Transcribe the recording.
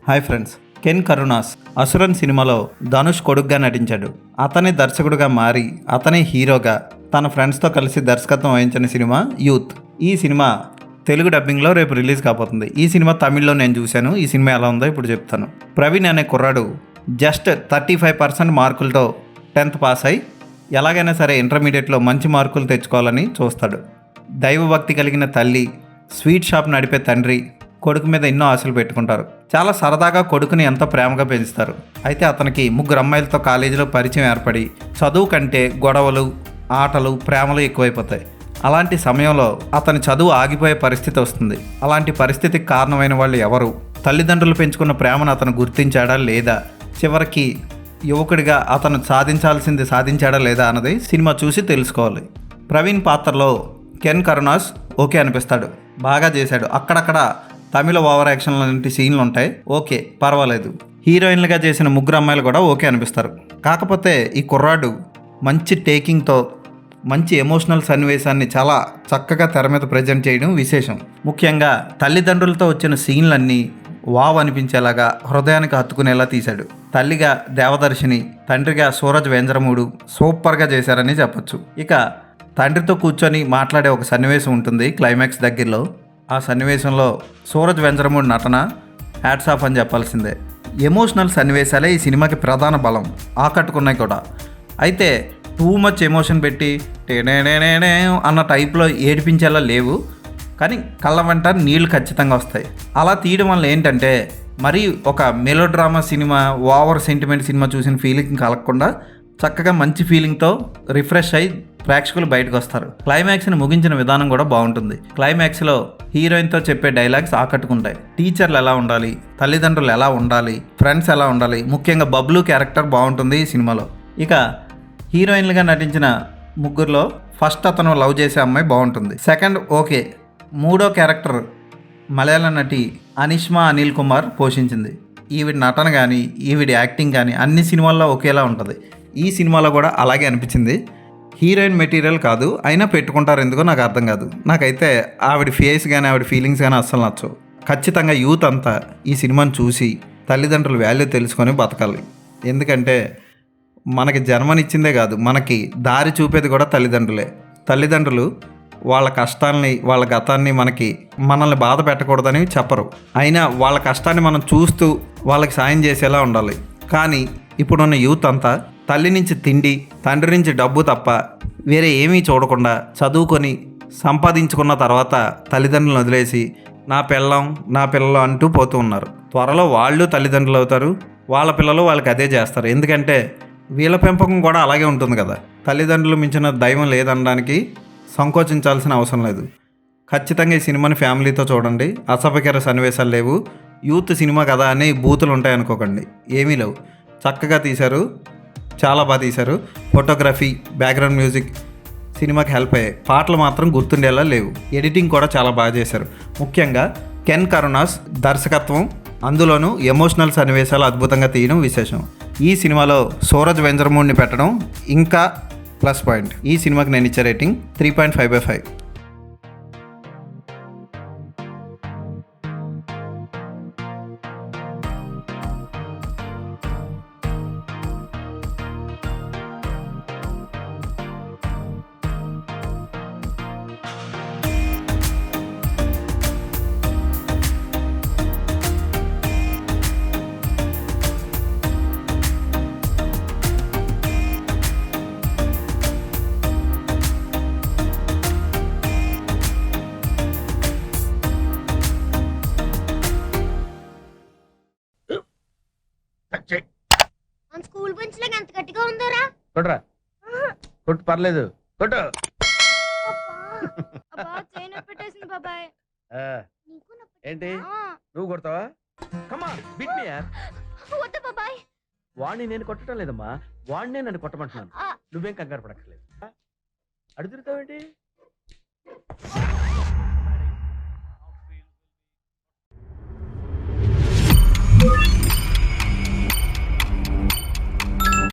Hi friends, can Karuna's Asuran సినిమాలో ధనుష్ కొడుకుగా నటించాడు. అతనే దర్శకుడిగా మారి అతనే హీరోగా తన ఫ్రెండ్స్తో కలిసి దర్శకత్వం వహించిన సినిమా యూత్. ఈ సినిమా తెలుగు డబ్బింగ్లో రేపు రిలీజ్ కాబోతుంది. ఈ సినిమా తమిళ్లో నేను చూశాను. ఈ సినిమా ఎలా ఉందో ఇప్పుడు చెప్తాను. ప్రవీణ్ అనే కుర్రాడు జస్ట్ 35% మార్కులతో 10th పాస్ అయి ఎలాగైనా సరే ఇంటర్మీడియట్లో మంచి మార్కులు తెచ్చుకోవాలని చూస్తాడు. దైవభక్తి కలిగిన తల్లి, స్వీట్ షాప్ నడిపే తండ్రి కొడుకు మీద ఎన్నో ఆశలు పెట్టుకుంటారు. చాలా సరదాగా కొడుకుని ఎంతో ప్రేమగా పెంచుతారు. అయితే అతనికి 3 అమ్మాయిలతో కాలేజీలో పరిచయం ఏర్పడి చదువు కంటే గొడవలు, ఆటలు, ప్రేమలు ఎక్కువైపోతాయి. అలాంటి సమయంలో అతని చదువు ఆగిపోయే పరిస్థితి వస్తుంది. అలాంటి పరిస్థితికి కారణమైన వాళ్ళు ఎవరు? తల్లిదండ్రులు పెంచుకున్న ప్రేమను అతను గుర్తించాడా లేదా? చివరికి యువకుడిగా అతను సాధించాల్సింది సాధించాడా లేదా అన్నది సినిమా చూసి తెలుసుకోవాలి. ప్రవీణ్ పాత్రలో కెన్ కరుణాస్ ఓకే అనిపిస్తాడు. బాగా చేశాడు. అక్కడక్కడ తమిళ ఓవర్ యాక్షన్ లాంటి సీన్లు ఉంటాయి, ఓకే పర్వాలేదు. హీరోయిన్లుగా చేసిన 3 అమ్మాయిలు కూడా ఓకే అనిపిస్తారు. కాకపోతే ఈ కుర్రాడు మంచి టేకింగ్తో మంచి ఎమోషనల్ సన్నివేశాన్ని చాలా చక్కగా తెర మీద ప్రజెంట్ చేయడం విశేషం. ముఖ్యంగా తల్లిదండ్రులతో వచ్చిన సీన్లన్నీ వావ్ అనిపించేలాగా హృదయానికి హత్తుకునేలా తీశాడు. తల్లిగా దేవదర్శిని, తండ్రిగా సూరజ్ వెంజరమూడు సూపర్గా చేశారని చెప్పొచ్చు. ఇక తండ్రితో కూర్చొని మాట్లాడే ఒక సన్నివేశం ఉంటుంది క్లైమాక్స్ దగ్గరలో. ఆ సన్నివేశంలో సూరజ్ వెంజరమూడి నటన హ్యాట్స్ ఆఫ్ అని చెప్పాల్సిందే. ఎమోషనల్ సన్నివేశాలే ఈ సినిమాకి ప్రధాన బలం, ఆకట్టుకున్నాయి కూడా. అయితే టూ మచ్ ఎమోషన్ పెట్టి టేనే అన్న టైప్లో ఏడిపించేలా లేవు, కానీ కళ్ళ వెంట నీళ్లు ఖచ్చితంగా వస్తాయి. అలా తీయడం వల్ల ఏంటంటే మరీ ఒక melodrama cinema, over sentiment cinema చూసిన ఫీలింగ్ కలగకుండా చక్కగా మంచి ఫీలింగ్తో రిఫ్రెష్ అయ్యి ప్రేక్షకులు బయటకు వస్తారు. క్లైమాక్స్ని ముగించిన విధానం కూడా బాగుంటుంది. క్లైమాక్స్లో హీరోయిన్తో చెప్పే డైలాగ్స్ ఆకట్టుకుంటాయి. టీచర్లు ఎలా ఉండాలి, తల్లిదండ్రులు ఎలా ఉండాలి, ఫ్రెండ్స్ ఎలా ఉండాలి, ముఖ్యంగా బబ్లు క్యారెక్టర్ బాగుంటుంది ఈ సినిమాలో. ఇక హీరోయిన్లుగా నటించిన 3లో ఫస్ట్ అతను లవ్ చేసే అమ్మాయి బాగుంటుంది. Second okay. 3వ క్యారెక్టర్ మలయాళ నటి అనిష్మా అనిల్ కుమార్ పోషించింది. ఈవిడ నటన కానీ ఈవిడ యాక్టింగ్ కానీ అన్ని సినిమాల్లో ఒకేలా ఉంటుంది. ఈ సినిమాలో కూడా అలాగే అనిపించింది. హీరోయిన్ మెటీరియల్ కాదు, అయినా పెట్టుకుంటారు ఎందుకో నాకు అర్థం కాదు. నాకైతే ఆవిడ ఫేస్ కానీ ఆవిడ ఫీలింగ్స్ కానీ అస్సలు నచ్చవు. ఖచ్చితంగా యూత్ అంతా ఈ సినిమాని చూసి తల్లిదండ్రుల వాల్యూ తెలుసుకొని బతకాలి. ఎందుకంటే మనకి జన్మనిచ్చిందే కాదు, మనకి దారి చూపేది కూడా తల్లిదండ్రులే. తల్లిదండ్రులు వాళ్ళ కష్టాలని, వాళ్ళ గతాన్ని మనల్ని బాధ పెట్టకూడదని చెప్పరు. అయినా వాళ్ళ కష్టాన్ని మనం చూస్తూ వాళ్ళకి సాయం చేసేలా ఉండాలి. కానీ ఇప్పుడున్న యూత్ అంతా తల్లి నుంచి తిండి, తండ్రి నుంచి డబ్బు తప్ప వేరే ఏమీ చూడకుండా చదువుకొని సంపాదించుకున్న తర్వాత తల్లిదండ్రులను వదిలేసి నా పిల్లలు అంటూ పోతూ ఉన్నారు. త్వరలో వాళ్ళు తల్లిదండ్రులు అవుతారు, వాళ్ళ పిల్లలు వాళ్ళకి అదే చేస్తారు. ఎందుకంటే వీళ్ళ పెంపకం కూడా అలాగే ఉంటుంది కదా. తల్లిదండ్రులు మించిన దైవం లేదనడానికి సంకోచించాల్సిన అవసరం లేదు. ఖచ్చితంగా ఈ సినిమాని ఫ్యామిలీతో చూడండి. అసభ్యకర సన్నివేశాలు లేవు. యూత్ సినిమా కదా అని బూతులు ఉంటాయనుకోకండి, ఏమీ లేవు. చక్కగా తీశారు, చాలా బాగా తీశారు. ఫోటోగ్రఫీ, బ్యాక్గ్రౌండ్ మ్యూజిక్ సినిమాకి హెల్ప్ అయ్యాయి. పాటలు మాత్రం గుర్తుండేలా లేవు. ఎడిటింగ్ కూడా చాలా బాగా చేశారు. ముఖ్యంగా కెన్ కరుణాస్ దర్శకత్వం, అందులోనూ ఎమోషనల్ సన్నివేశాలు అద్భుతంగా తీయడం విశేషం. ఈ సినిమాలో సూరజ్ వెంజరమూడిని పెట్టడం ఇంకా ప్లస్ పాయింట్. ఈ సినిమాకి నేను ఇచ్చే రేటింగ్ 3.5/5. మన స్కూల్ బెంచ్ లాగా ఎంత గట్టిగా ఉందోరా. కొట్రా, కొట్టు, పర్లేదు, కొట్టు. అబ్బా చైన్ పెట్టేసింది బాబాయ్. ఆ, నీకు ఏంటి నువ్వు కొడతావా? కమా బిట్ మీ యార్. వద్దు బాబాయ్. వాడిని నేను కొట్టడం లేదమ్మా, వాడినే నన్ను కొట్టమంటున్నాను. ఆ. నువ్వేం కంగారు పడక్కర్లేదు. అడుగుతావేంటి?